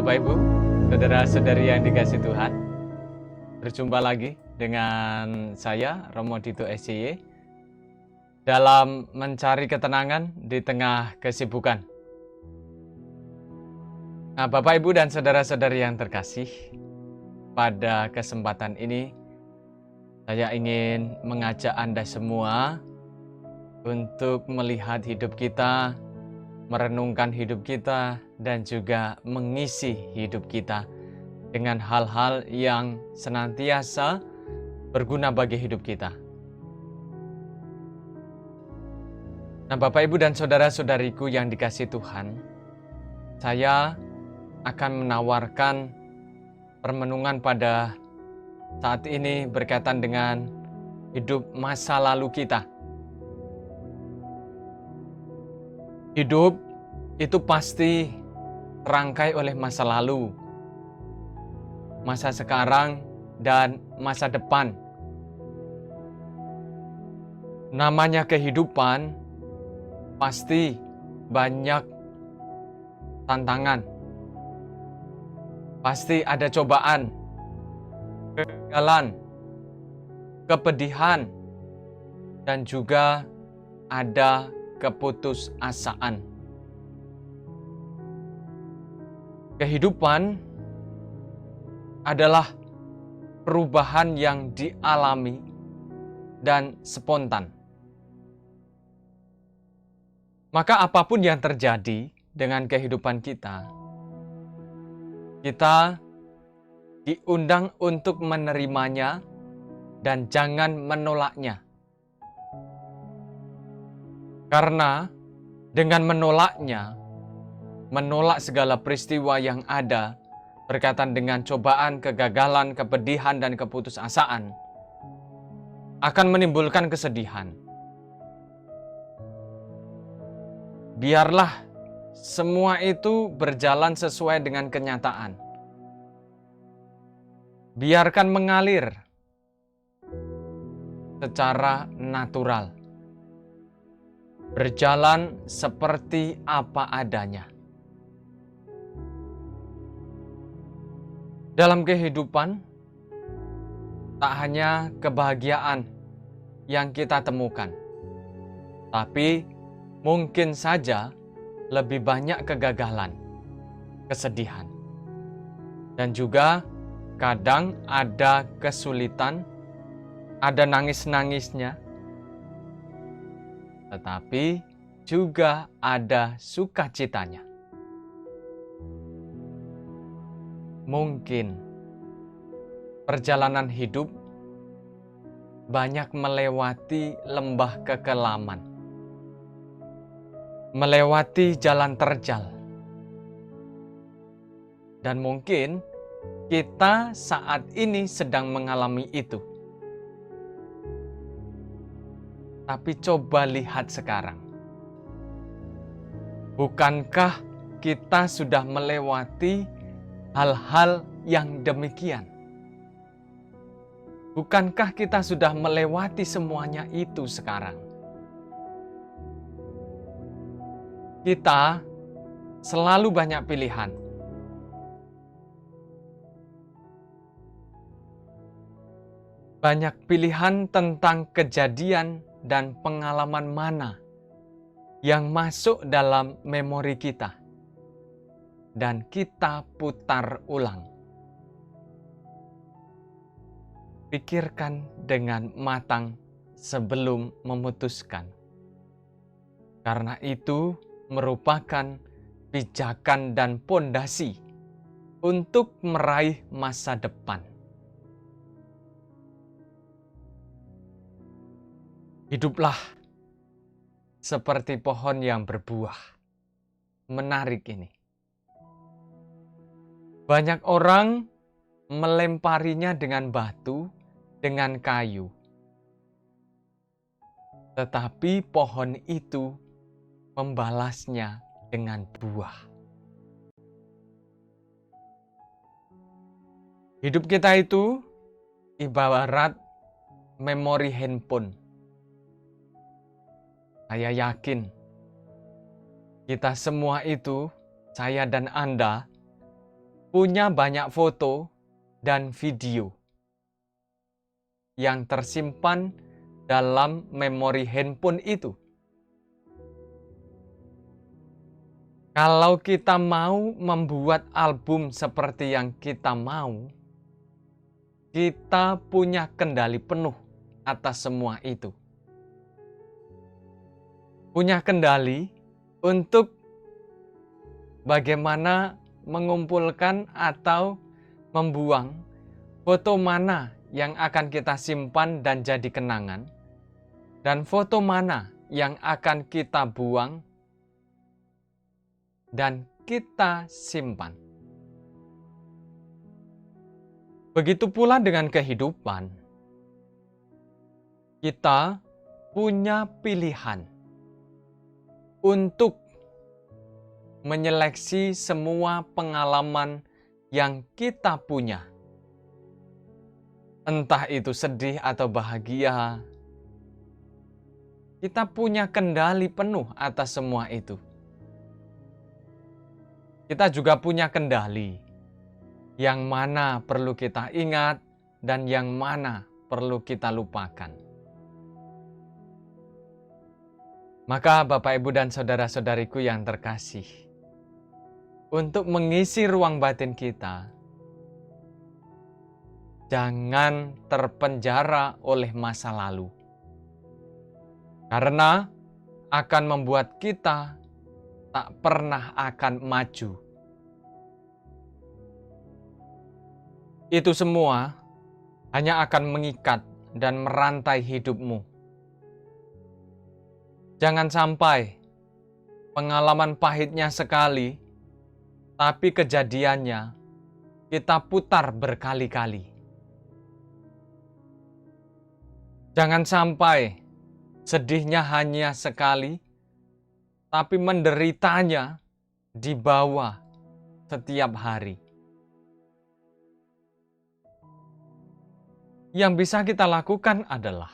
Bapak Ibu, saudara-saudari yang dikasihi Tuhan, berjumpa lagi dengan saya, Romo Dito SCY, dalam mencari ketenangan di tengah kesibukan. Nah, Bapak Ibu dan saudara-saudari yang terkasih, pada kesempatan ini, saya ingin mengajak Anda semua untuk melihat hidup kita, merenungkan hidup kita, dan juga mengisi hidup kita dengan hal-hal yang senantiasa berguna bagi hidup kita. Nah, Bapak, Ibu, dan saudara-saudariku yang dikasihi Tuhan, saya akan menawarkan permenungan pada saat ini berkaitan dengan hidup masa lalu kita. Hidup itu pasti terangkai oleh masa lalu, masa sekarang, dan masa depan. Namanya kehidupan pasti banyak tantangan. Pasti ada cobaan, kegagalan, kepedihan, dan juga ada keputusasaan. Kehidupan adalah perubahan yang dialami dan spontan. Maka apapun yang terjadi dengan kehidupan kita diundang untuk menerimanya dan jangan menolaknya. Karena dengan menolaknya, menolak segala peristiwa yang ada berkaitan dengan cobaan, kegagalan, kepedihan, dan keputusasaan, akan menimbulkan kesedihan. Biarlah semua itu berjalan sesuai dengan kenyataan. Biarkan mengalir secara natural. Berjalan seperti apa adanya. Dalam kehidupan, tak hanya kebahagiaan yang kita temukan, tapi mungkin saja lebih banyak kegagalan, kesedihan, dan juga kadang ada kesulitan, ada nangis-nangisnya, tetapi juga ada sukacitanya. Mungkin perjalanan hidup banyak melewati lembah kekelaman, melewati jalan terjal, dan mungkin kita saat ini sedang mengalami itu. Tapi coba lihat sekarang. Bukankah kita sudah melewati hal-hal yang demikian? Bukankah kita sudah melewati semuanya itu sekarang? Kita selalu banyak pilihan. Banyak pilihan tentang kejadian dan pengalaman mana yang masuk dalam memori kita dan kita putar ulang. Pikirkan dengan matang sebelum memutuskan. Karena itu merupakan pijakan dan pondasi untuk meraih masa depan. Hiduplah seperti pohon yang berbuah. Menarik ini. Banyak orang melemparinya dengan batu, dengan kayu. Tetapi pohon itu membalasnya dengan buah. Hidup kita itu ibarat memori handphone. Saya yakin kita semua itu, saya dan Anda, punya banyak foto dan video yang tersimpan dalam memori handphone itu. Kalau kita mau membuat album seperti yang kita mau, kita punya kendali penuh atas semua itu. Punya kendali untuk bagaimana mengumpulkan atau membuang foto mana yang akan kita simpan dan jadi kenangan, dan foto mana yang akan kita buang dan kita simpan. Begitu pula dengan kehidupan. Kita punya pilihan untuk menyeleksi semua pengalaman yang kita punya. Entah itu sedih atau bahagia, kita punya kendali penuh atas semua itu. Kita juga punya kendali yang mana perlu kita ingat dan yang mana perlu kita lupakan. Maka Bapak, Ibu, dan saudara-saudariku yang terkasih, untuk mengisi ruang batin kita, jangan terpenjara oleh masa lalu. Karena akan membuat kita tak pernah akan maju. Itu semua hanya akan mengikat dan merantai hidupmu. Jangan sampai pengalaman pahitnya sekali, tapi kejadiannya kita putar berkali-kali. Jangan sampai sedihnya hanya sekali, tapi menderitanya dibawa setiap hari. Yang bisa kita lakukan adalah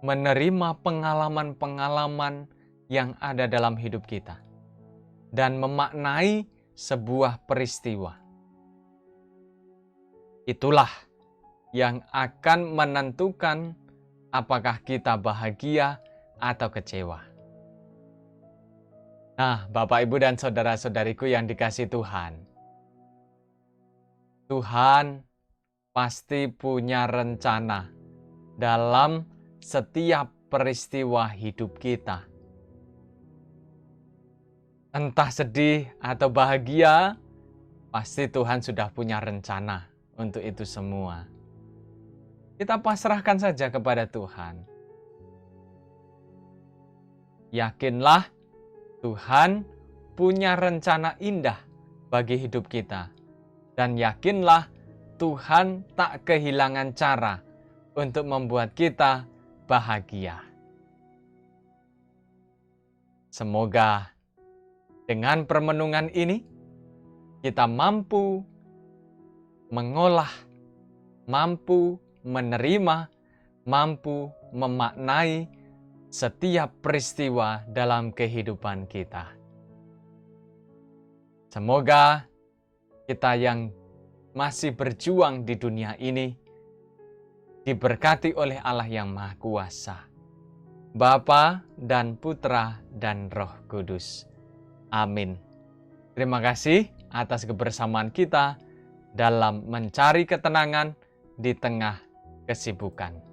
menerima pengalaman-pengalaman yang ada dalam hidup kita dan memaknai sebuah peristiwa. Itulah yang akan menentukan apakah kita bahagia atau kecewa. Nah, Bapak, Ibu, dan saudara-saudariku yang dikasihi Tuhan, Tuhan pasti punya rencana dalam setiap peristiwa hidup kita. Entah sedih atau bahagia, pasti Tuhan sudah punya rencana untuk itu semua. Kita pasrahkan saja kepada Tuhan. Yakinlah Tuhan punya rencana indah bagi hidup kita. Dan yakinlah Tuhan tak kehilangan cara untuk membuat kita bahagia. Semoga dengan permenungan ini kita mampu mengolah, mampu menerima, mampu memaknai setiap peristiwa dalam kehidupan kita. Semoga kita yang masih berjuang di dunia ini diberkati oleh Allah yang Maha Kuasa, Bapa dan Putra dan Roh Kudus. Amin. Terima kasih atas kebersamaan kita dalam mencari ketenangan di tengah kesibukan.